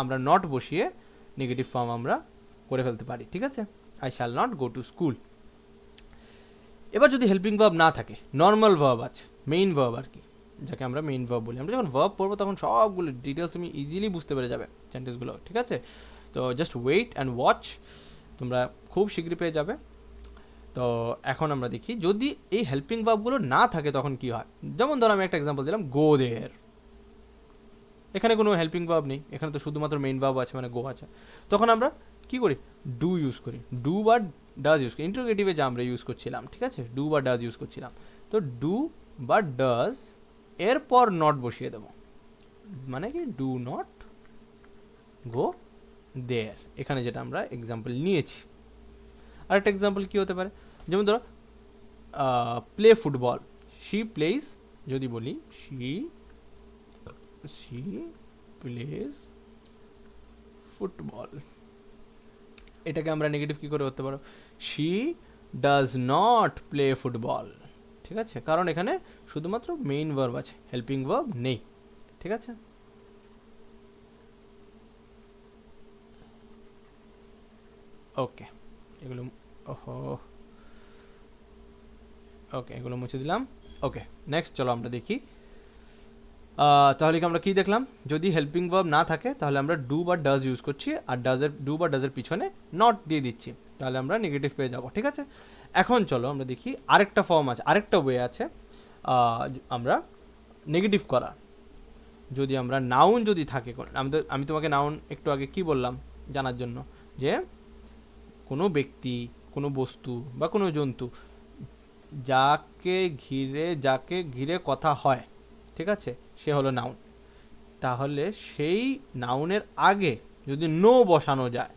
আমরা নট বসিয়ে নেগেটিভ ফর্ম আমরা করে ফেলতে পারি, ঠিক আছে, I shall not go to school. এবার যদি হেল্পিং ভার্ব না থাকে, নর্মাল ভার্ব আছে, মেইন ভার্ব আর কি, যাকে আমরা মেইন ভার্ব বলি, আমরা যখন ভার্ব পড়বো তখন সবগুলো ডিটেলস তুমি ইজিলি বুঝতে পেরে যাবে সেন্টেন্সগুলো, ঠিক আছে। তো জাস্ট ওয়েট অ্যান্ড ওয়াচ, তোমরা খুব শীঘ্রই পেয়ে যাবে। তো এখন আমরা দেখি যদি এই হেল্পিং ভার্বগুলো না থাকে তখন কি হয়। যেমন ধরো আমি একটা এক্সাম্পল দিলাম, গো দেয়ার, এখানে কোনো হেল্পিং ভার্ব নেই, এখানে তো শুধুমাত্র মেইন ভার্ব আছে, মানে গো আছে। তখন আমরা কি করি, ডু ইউজ করি, ডু বা ডাজ ইউজ করি, ইন্টারোগেটিভে যা আমরা ইউজ করছিলাম, ঠিক আছে, ডু বা ডাজ ইউজ করছিলাম। তো ডু বা ডাজ এরপর নট বসিয়ে দেবো, মানে কি ডু নট গো দেয়ার, এখানে যেটা আমরা এক্সাম্পল নিয়েছি। আরেকটা এক্সাম্পল কী হতে পারে, যেমন ধরো প্লে ফুটবল, শি প্লেজ, যদি বলি শি প্লেজ ফুটবল, এটাকে আমরা নেগেটিভ কী করে করতে পারো, she does not play football, ঠিক আছে, কারণ এখানে শুধুমাত্র মেইন ভার্ব আছে, হেল্পিং ভার্ব নেই, ঠিক আছে। ওকে, এগুলো ওহো ওকে, এগুলো মুছে দিলাম। ওকে, নেক্সট চলো আমরা দেখি। তাহলে কি আমরা কি দেখলাম, যদি হেল্পিং ভার্ব না থাকে তাহলে আমরা ডু বা ডাজ ইউজ করছি, আর ডু বা ডাজের পিছনে নট দিয়ে দিচ্ছি, তাহলে আমরা নেগেটিভ পেয়ে যাব, ঠিক আছে। এখন চলো আমরা দেখি আরেকটা ফর্ম আছে, আরেকটা ওয়ে আছে আমরা নেগেটিভ করা। যদি আমরা নাউন যদি থাকে, আমি তোমাকে নাউন একটু আগে কি বললাম জানার জন্য, যে কোনো ব্যক্তি, কোনো বস্তু বা কোনো জন্তু যাকে ঘিরে কথা হয়, ঠিক আছে, সে হলো নাউন। তাহলে সেই নাউনের আগে যদি নো বসানো যায়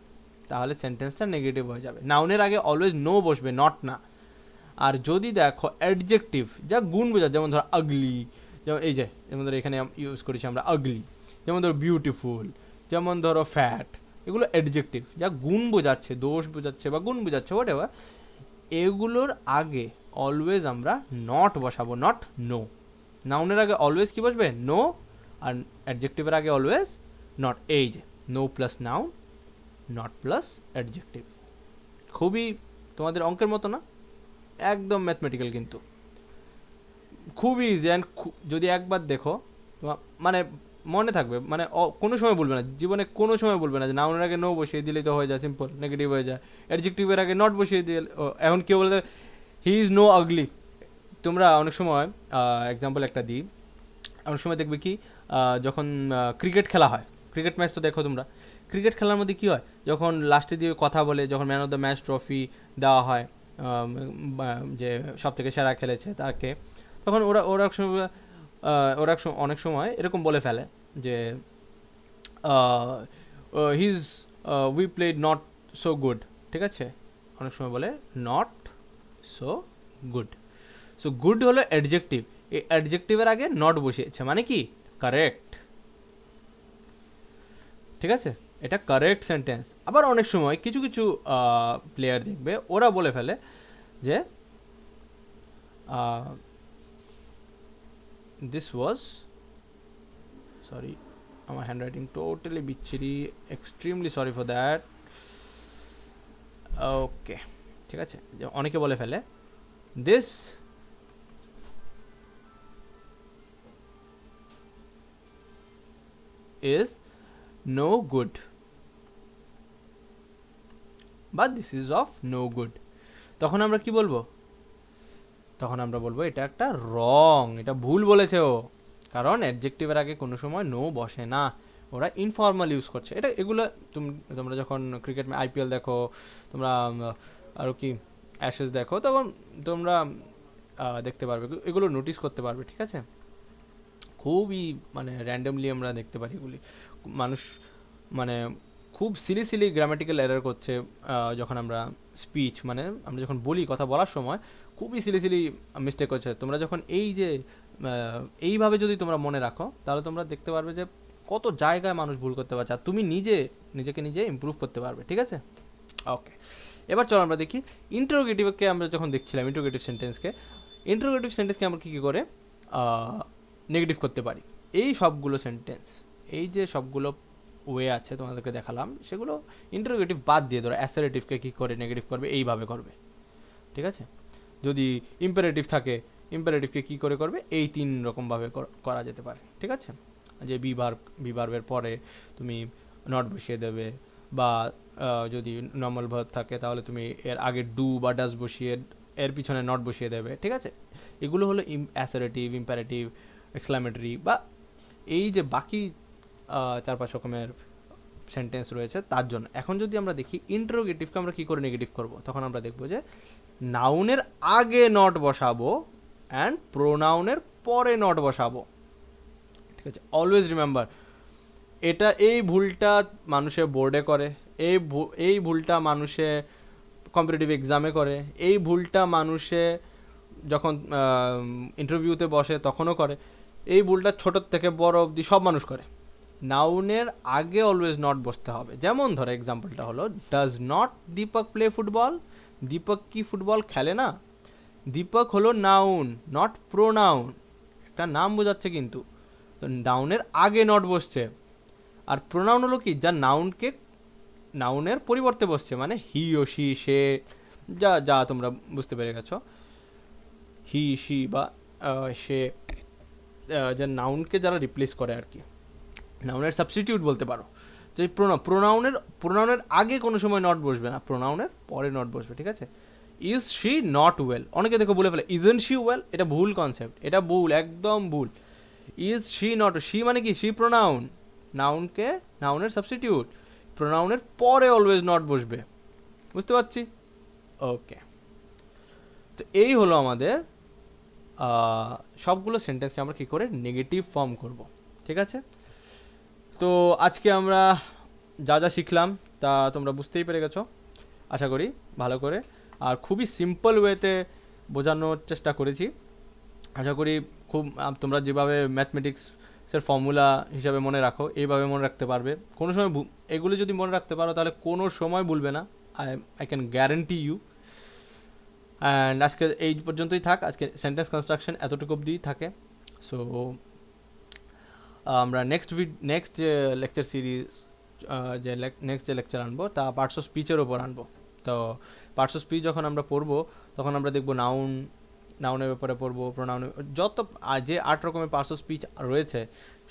তাহলে সেন্টেন্সটা নেগেটিভ হয়ে যাবে। নাউনের আগে অলওয়েজ নো বসবে, নট না। আর যদি দেখো অ্যাডজেক্টিভ যা গুণ বোঝায়, যেমন ধরো আগলি, যেমন এই যে যেমন ধরো এখানে ইউজ করেছি আমরা আগলি, যেমন ধরো বিউটিফুল, যেমন ধরো ফ্যাট, এগুলো অ্যাডজেক্টিভ যা গুণ বোঝাচ্ছে, দোষ বোঝাচ্ছে বা গুণ বোঝাচ্ছে হোয়াট এভার, এগুলোর আগে অলওয়েজ আমরা নট বসাবো, নট নো। নাউনের আগে অলওয়েজ কি বসবে, নো, আর অ্যাডজেক্টিভের আগে অলওয়েজ নট। এই যে no plus noun, not plus adjective. খুবই তোমাদের অঙ্কের মতো না, একদম ম্যাথমেটিক্যাল, কিন্তু খুবই ইজি। অ্যান্ড যদি একবার দেখো মানে মনে থাকবে, মানে কোনো সময় বলবে না, জীবনে কোনো সময় বলবে না যে নাউনের আগে নো বসিয়ে দিলেই তো হয়ে যায়, সিম্পল নেগেটিভ হয়ে যায়। অ্যাডজেক্টিভের আগে নট বসিয়ে দিলে, এখন কেউ বলতে হি ইজ নো আগলি। তোমরা অনেক সময় এক্সাম্পল একটা দিই, অনেক সময় দেখবে কি যখন ক্রিকেট খেলা হয়, ক্রিকেট ম্যাচ তো দেখো তোমরা, ক্রিকেট খেলার মধ্যে কী হয়, যখন লাস্টে দিয়ে কথা বলে, যখন man of the match trophy দেওয়া হয়, যে সব থেকে সেরা খেলেছে তাকে, তখন ওরা অনেক সময় এরকম বলে ফেলে যে we played not so good, ঠিক আছে, অনেক সময় বলে not so good. So good হলো অ্যাডজেক্টিভ, এই অ্যাডজেক্টিভের আগে নট বসিয়েছে, মানে কি কারেক্ট, ঠিক আছে, এটা কারেক্ট সেন্টেন্স। আবার অনেক সময় কিছু কিছু প্লেয়ার দেখবে ওরা বলে ফেলে যে দিস ওয়াজ, সরি আমার হ্যান্ড রাইটিং টোটালি বিচ্ছিরি, extremely sorry for that. Okay, ঠিক আছে, অনেকে বলে ফেলে দিস ইজ নো গুড বা this is of no good. তখন আমরা কি বলবো, তখন আমরা বলবো এটা একটা রং, এটা ভুল বলেছে ও, কারণ অ্যাডজেক্টিভের আগে কোনো সময় নো বসে না, ওরা ইনফর্মাল ইউজ করছে। এটা এগুলো তোমরা যখন ক্রিকেট আইপিএল দেখো, তোমরা আরও কি অ্যাশেজ দেখো, তখন তোমরা দেখতে পারবে, এগুলো নোটিস করতে পারবে, ঠিক আছে। খুবই মানে র্যান্ডমলি আমরা দেখতে পারি এগুলি, মানুষ মানে খুব সিলি গ্রামাটিক্যাল এরর করছে যখন আমরা স্পিচ, মানে আমরা যখন বলি, কথা বলার সময় খুবই সিলি মিস্টেক হচ্ছে। তোমরা যখন এই যে এইভাবে যদি তোমরা মনে রাখো, তাহলে তোমরা দেখতে পারবে যে কত জায়গায় মানুষ ভুল করতে পারছে, আর তুমি নিজেকে নিজে ইমপ্রুভ করতে পারবে, ঠিক আছে। ওকে, এবার চলো আমরা দেখি ইন্টারোগেটিভকে। আমরা যখন দেখছিলাম ইন্টারোগেটিভ সেন্টেন্সকে আমরা কী করে নেগেটিভ করতে পারি, এই সবগুলো সেন্টেন্স, এই যে সবগুলো ওয়ে আছে তোমাদেরকে দেখালাম, সেগুলো ইন্টারোগেটিভ বাদ দিয়ে ধরো অ্যাসারেটিভকে কী করে নেগেটিভ করবে, এইভাবে করবে, ঠিক আছে। যদি ইম্পারেটিভ থাকে, ইম্পারেটিভকে কী করে করবে, এই 3 রকমভাবে করা যেতে পারে, ঠিক আছে। যে বিভার্বের পরে তুমি নট বসিয়ে দেবে, বা যদি নর্মাল ভার্ব থাকে তাহলে তুমি এর আগে ডু বা ডাজ বসিয়ে এর পিছনে নট বসিয়ে দেবে, ঠিক আছে। এগুলো হলো অ্যাসারেটিভ, ইম্পারেটিভ, এক্সক্লামেটরি, বা এই যে বাকি 4-5 রকমের সেন্টেন্স রয়েছে তার জন্য। এখন যদি আমরা দেখি ইন্টারোগেটিভকে আমরা কী করে নেগেটিভ করব, তখন আমরা দেখব যে নাউনের আগে নট বসাবো অ্যান্ড প্রোনাউনের পরে নট বসাবো, ঠিক আছে। অলওয়েজ রিমেম্বার, এই ভুলটা মানুষে বোর্ডে করে, এই ভুলটা মানুষে কম্পিটিটিভ এক্সামে করে, এই ভুলটা মানুষে যখন ইন্টারভিউতে বসে তখনও করে, এই ভুলটা ছোটোর থেকে বড় অবধি সব মানুষ করে, নাউনের আগে অলওয়েজ নট বসতে হবে। যেমন ধরো এক্সাম্পলটা হলো, does not Deepak play football? Deepak কি ফুটবল খেলে না? দীপক হলো নাউন, নট প্রোনাউন, একটা নাম বোঝাচ্ছে কিন্তু। তো নাউনের আগে নট বসছে। আর প্রোনাউন হলো কি, যা নাউনকে নাউনের পরিবর্তে বসছে, মানে হি ও সি, সে, যা যা তোমরা বুঝতে পেরে গেছো, হি সি বা সে, যা নাউনকে যারা রিপ্লেস করে আর কি, নাউনের সাবস্টিটিউট বলতে পারো। যে প্রোনাউনের আগে কোনো সময় নট বসবে না, প্রোনাউনের পরে নট বসবে, ঠিক আছে? ইজ শি নট ওয়েল, অনেকে দেখো বলে ফেলে ইজন্ট শি ওয়েল, এটা ভুল কনসেপ্ট, এটা ভুল, একদম ভুল। ইজ শি নট, শি মানে কি, শি প্রোনাউন, নাউনকে নাউনের সাবস্টিটিউট, প্রোনাউনের পরে অলওয়েজ নট বসবে, বুঝতে পারছি? ওকে, তো এই হলো আমাদের সবগুলো সেন্টেন্সকে আমরা কী করে নেগেটিভ ফর্ম করব, ঠিক আছে? তো আজকে আমরা যা যা শিখলাম তা তোমরা বুঝতেই পেরে গেছো আশা করি ভালো করে, আর খুবই সিম্পল ওয়েতে বোঝানোর চেষ্টা করেছি। আশা করি খুব তোমরা যেভাবে ম্যাথমেটিক্সের ফর্মুলা হিসাবে মনে রাখো, এইভাবে মনে রাখতে পারবে। কোনো সময় এগুলো যদি মনে রাখতে পারো তাহলে কোনো সময় ভুলবে না, I can guarantee you. And আজকে এই পর্যন্তই থাক, আজকে সেন্টেন্স কনস্ট্রাকশন এতটুকু অবধিই থাকে। সো আমরা নেক্সট যে লেকচার সিরিজ, যে নেক্সট যে লেকচার আনবো তা পার্টস অফ স্পিচের ওপর আনবো। তো পার্টস অফ স্পিচ যখন আমরা পড়বো তখন আমরা দেখবো নাউনের ব্যাপারে পড়বো, প্রোনাউনের, যত যে 8 রকমের পার্টস অফ স্পিচ রয়েছে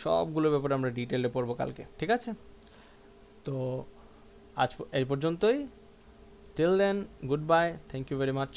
সবগুলোর ব্যাপারে আমরা ডিটেলে পড়বো কালকে, ঠিক আছে? তো আজ এই পর্যন্তই। Till then, goodbye, thank you very much.